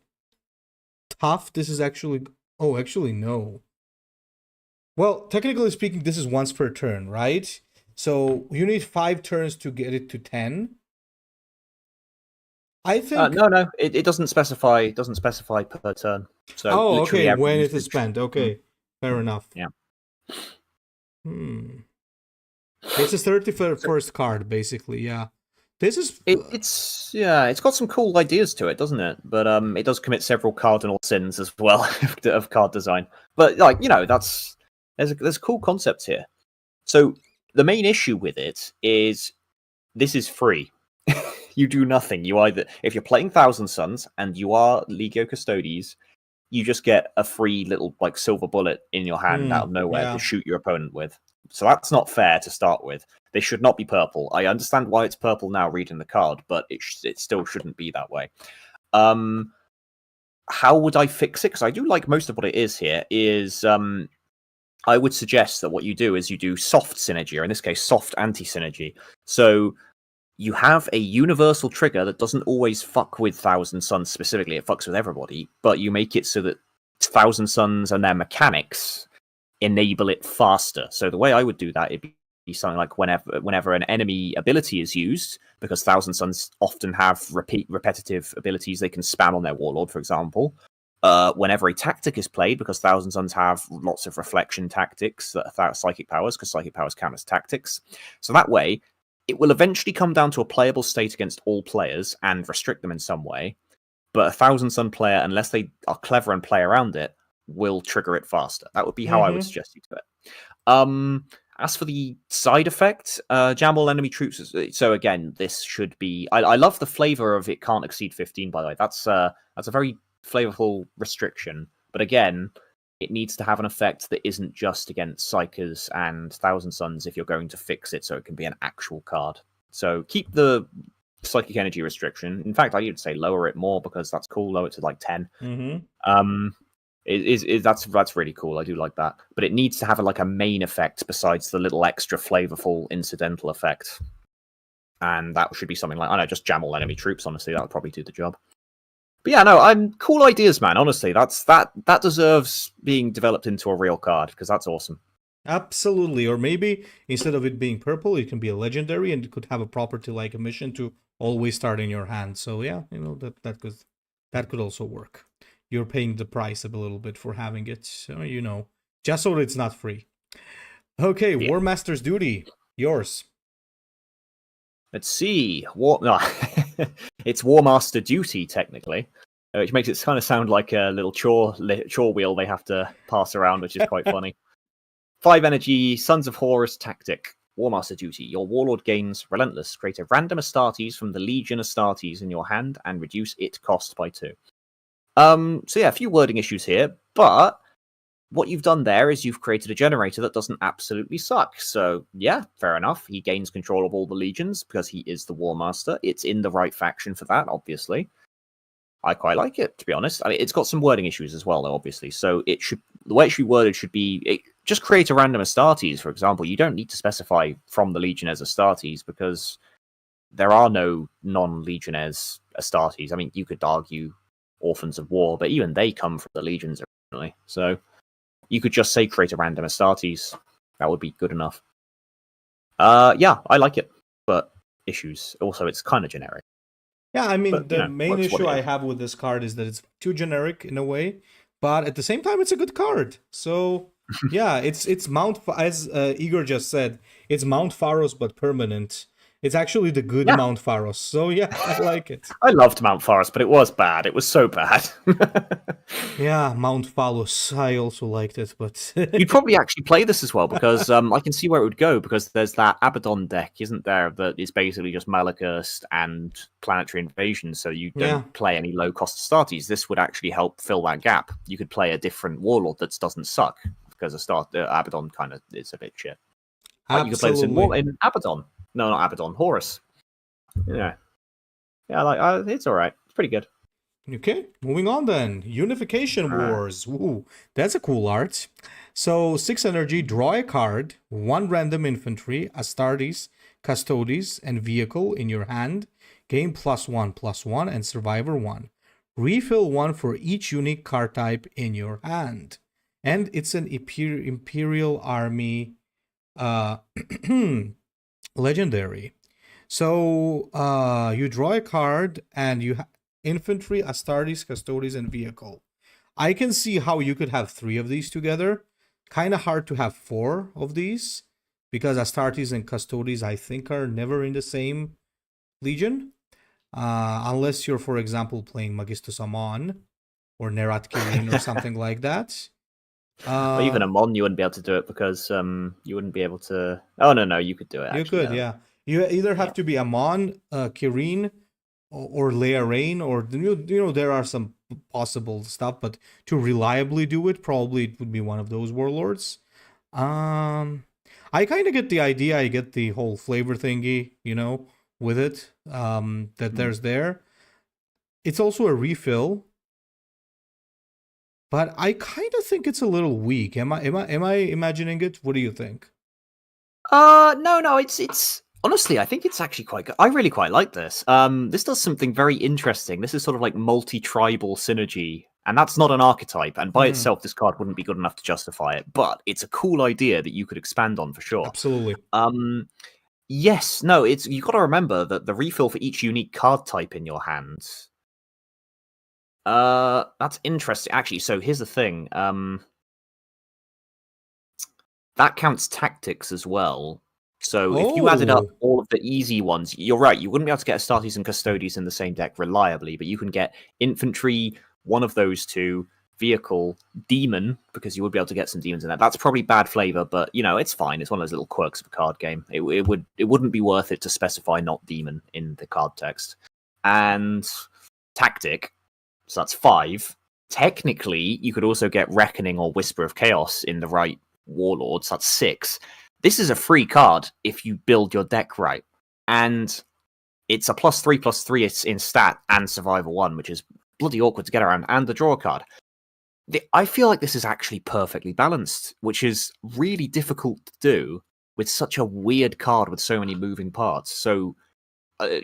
tough this is actually... Oh, actually, no. Well, technically speaking, this is once per turn, right? So you need 5 turns to get it to 10. I think no, it doesn't specify. It doesn't specify per turn. So okay, when it is spent. Okay, fair enough. Yeah. It's a 31st card, basically. Yeah, this is. It's got some cool ideas to it, doesn't it? But it does commit several cardinal sins as well of card design. But there's cool concepts here. So the main issue with it is this is free. You do nothing. If you're playing Thousand Suns and you are Legio Custodes, you just get a free little silver bullet in your hand out of nowhere to shoot your opponent with. So that's not fair to start with. They should not be purple. I understand why it's purple now reading the card, but it still shouldn't be that way. How would I fix it? Because I do like most of what it is here. I would suggest that what you do is you do soft synergy, or in this case, soft anti-synergy. So you have a universal trigger that doesn't always fuck with Thousand Suns specifically. It fucks with everybody, but you make it so that Thousand Suns and their mechanics enable it faster. So the way I would do that, it'd be something like whenever an enemy ability is used, because Thousand Suns often have repetitive abilities they can spam on their warlord, for example. Whenever a tactic is played, because Thousand Suns have lots of reflection tactics that are psychic powers, because psychic powers count as tactics. So that way, it will eventually come down to a playable state against all players and restrict them in some way. But a Thousand Sun player, unless they are clever and play around it, will trigger it faster. That would be how I would suggest you do it. As for the side effect, jam all enemy troops. So again, this should be... I love the flavor of it can't exceed 15, by the way. That's a very flavorful restriction. But again, it needs to have an effect that isn't just against Psychers and Thousand Suns if you're going to fix it so it can be an actual card. So keep the psychic energy restriction. In fact, I would say lower it more because that's cool. Lower it to like 10. That's really cool. I do like that. But it needs to have a main effect besides the little extra flavorful incidental effect. And that should be something like, I don't know, just jam all enemy troops, honestly. That would probably do the job. But yeah, no, I'm cool ideas, man. Honestly, that deserves being developed into a real card because that's awesome. Absolutely. Or maybe instead of it being purple, it can be a legendary and it could have a property like a mission to always start in your hand. So yeah, that could also work. You're paying the price a little bit for having it, so, just so it's not free. Okay, yeah. War Master's Duty, yours. Let's see. It's War Master Duty, technically, which makes it kind of sound like a little chore wheel they have to pass around, which is quite funny. 5 energy, Sons of Horus tactic. War Master Duty. Your Warlord gains Relentless. Create a random Astartes from the Legion Astartes in your hand and reduce its cost by 2. So yeah, a few wording issues here, but what you've done there is you've created a generator that doesn't absolutely suck. So yeah, fair enough. He gains control of all the legions because he is the War Master. It's in the right faction for that, obviously. I quite like it, to be honest. I mean, it's got some wording issues as well, though, obviously. So the way it should be worded should be just create a random Astartes, for example. You don't need to specify from the Legionnaires Astartes because there are no non-Legionnaires Astartes. I mean, you could argue Orphans of War, but even they come from the legions originally. So you could just say create a random Astartes. That would be good enough. Yeah, I like it, but issues. Also, it's kind of generic. Yeah, I mean, the main issue I have with this card is that it's too generic in a way, but at the same time, it's a good card. So yeah, it's Mount, as Igor just said, it's Mount Pharos but permanent. It's actually the good Mount Pharos. So yeah, I like it. I loved Mount Pharos, but it was bad. It was so bad. Yeah, Mount Phalos. I also liked it, but you'd probably actually play this as well because I can see where it would go because there's that Abaddon deck, isn't there, that is basically just Malachurst and Planetary Invasion, so you don't play any low-cost Astartes. This would actually help fill that gap. You could play a different Warlord that doesn't suck because Abaddon kind of is a bit shit. Like you could play this in Abaddon. No, not Abaddon. Horus. Yeah. Yeah, it's all right. It's pretty good. Okay, moving on then. Unification Wars. Ooh, that's a cool art. So, 6 energy, draw a card, 1 random infantry, Astartes, Custodes, and Vehicle in your hand. Gain +1/+1 and Survivor 1. Refill 1 for each unique card type in your hand. And it's an Imperial Army legendary. So you draw a card and you have infantry, Astartes, Custodes, and Vehicle. I can see how you could have 3 of these together. Kind of hard to have 4 of these because Astartes and Custodes, I think, are never in the same legion. Unless you're, for example, playing Magistus Amon or Nerat Kirin or something like that. Or even Amon, you wouldn't be able to do it because you wouldn't be able to. Oh no, you could do it. You could, yeah. You either have to be Amon, Kirin, or Leia Rain, or there are some possible stuff, but to reliably do it, probably it would be one of those warlords. I kind of get the idea. I get the whole flavor thingy, with it. That there's there. It's also a refill. But I kind of think it's a little weak. Am I imagining it? What do you think? No. It's honestly, I think it's actually quite good. I really quite like this. This does something very interesting. This is sort of like multi-tribal synergy, and that's not an archetype. And by itself, this card wouldn't be good enough to justify it. But it's a cool idea that you could expand on for sure. Absolutely. Yes. No. You got to remember that the refill for each unique card type in your hands. That's interesting. Actually, so here's the thing. That counts tactics as well. So if you added up all of the easy ones, you're right. You wouldn't be able to get Astartes and Custodes in the same deck reliably, but you can get infantry, one of those 2, vehicle, demon, because you would be able to get some demons in there. That's probably bad flavor, but it's fine. It's one of those little quirks of a card game. It wouldn't be worth it to specify not demon in the card text. And tactic. So that's 5. technically, you could also get Reckoning or Whisper of Chaos in the right Warlords. That's 6. This is a free card if you build your deck right. And it's a +3/+3 it's in stat and survival 1, which is bloody awkward to get around, and the draw card. I feel like this is actually perfectly balanced, which is really difficult to do with such a weird card with so many moving parts. So,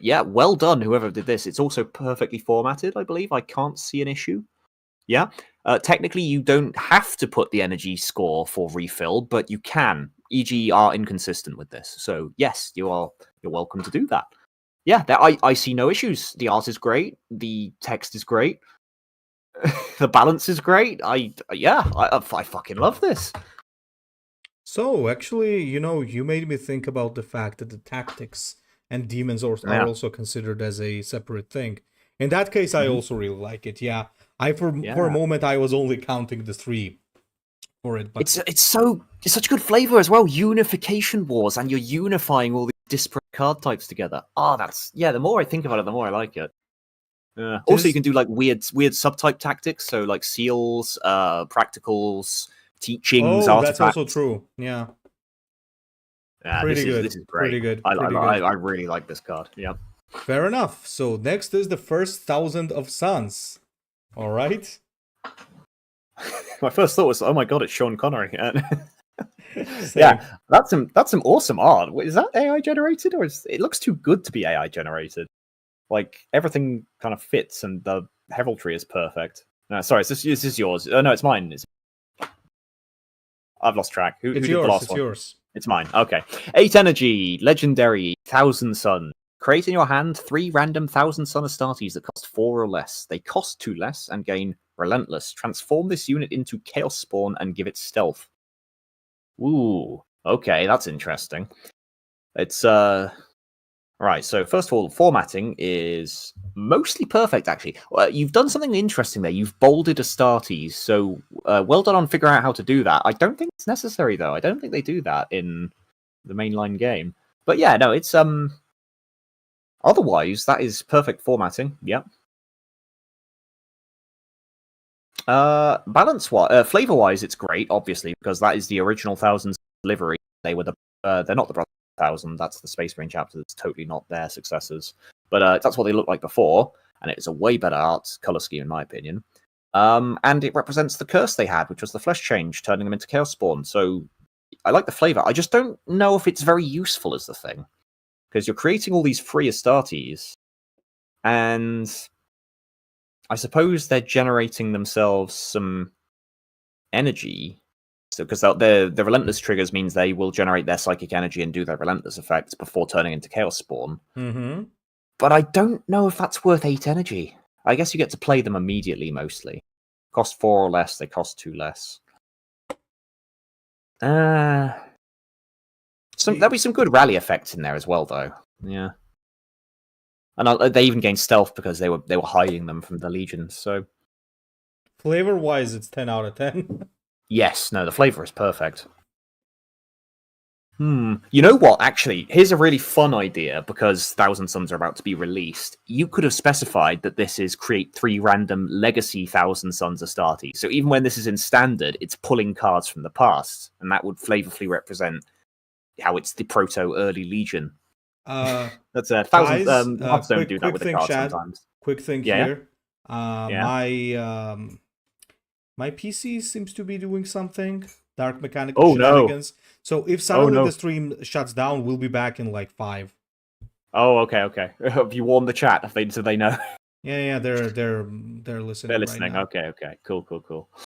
yeah, well done, whoever did this. It's also perfectly formatted, I believe. I can't see an issue. Yeah. Technically, you don't have to put the energy score for refill, but you can. EG are inconsistent with this. So, yes, you're welcome to do that. Yeah, I see no issues. The art is great. The text is great. The balance is great. I fucking love this. So, actually, you made me think about the fact that the tactics and demons are also considered as a separate thing. In that case, I also really like it. Yeah, for a moment I was only counting the 3 for it, but it's such good flavor as well. Unification wars, and you're unifying all these disparate card types together. The more I think about it, the more I like it. Also, you can do like weird subtype tactics, so like seals, practicals, teachings, artifacts. That's also true. Yeah. Pretty good. This is great. Pretty good. I really like this card. Yeah. Fair enough. So next is the first 1,000 of Suns. All right. My first thought was, oh my god, it's Sean Connery. Yeah, that's some awesome art. Is that AI generated, or it looks too good to be AI generated? Like everything kind of fits, and the heraldry is perfect. No, sorry, is this yours? Oh no, it's mine. I've lost track. Who did yours, the last it's one? yours. It's mine. Okay. 8 energy, legendary, 1,000 Sun. Create in your hand 3 random 1,000 Sun Astartes that cost 4 or less. They cost 2 less and gain Relentless. Transform this unit into Chaos Spawn and give it Stealth. Ooh, okay, that's interesting. It's right. So first of all, formatting is mostly perfect. Actually, you've done something interesting there. You've bolded Astartes. So well done on figuring out how to do that. I don't think it's necessary though. I don't think they do that in the mainline game. But yeah, no, it's otherwise that is perfect formatting. Yep. Flavor wise, it's great, obviously, because that is the original Thousands delivery. They were they're not the Brotherhood 1,000. That's the Space Marine chapter. It's totally not their successors. But that's what they looked like before, and it's a way better art color scheme, in my opinion. And it represents the curse they had, which was the flesh change, turning them into Chaos Spawn. So I like the flavor. I just don't know if it's very useful as the thing, because you're creating all these free Astartes, and I suppose they're generating themselves some energy. So, because the relentless triggers means they will generate their psychic energy and do their relentless effects before turning into Chaos Spawn. Mm-hmm. But I don't know if that's worth 8 energy. I guess you get to play them immediately, mostly. Cost 4 or less, they cost 2 less. There'll be some good rally effects in there as well, though. Yeah. And they even gained stealth because they were hiding them from the legions. So flavor-wise, it's 10 out of 10. Yes, no, the flavor is perfect. You know what? Actually, here's a really fun idea because 1,000 Suns are about to be released. You could have specified that this is create 3 random legacy 1,000 Suns Astartes. So even when this is in standard, it's pulling cards from the past, and that would flavorfully represent how it's the proto-early Legion. That's 1,000. Hearthstone do that with the cards sometimes. Quick thing here. My PC seems to be doing something. Dark mechanical shenanigans. No. So if suddenly the stream shuts down, we'll be back in like 5. Oh, okay. Have you warned the chat? So they know? Yeah, they're listening. They're listening. Right now. Okay. Cool.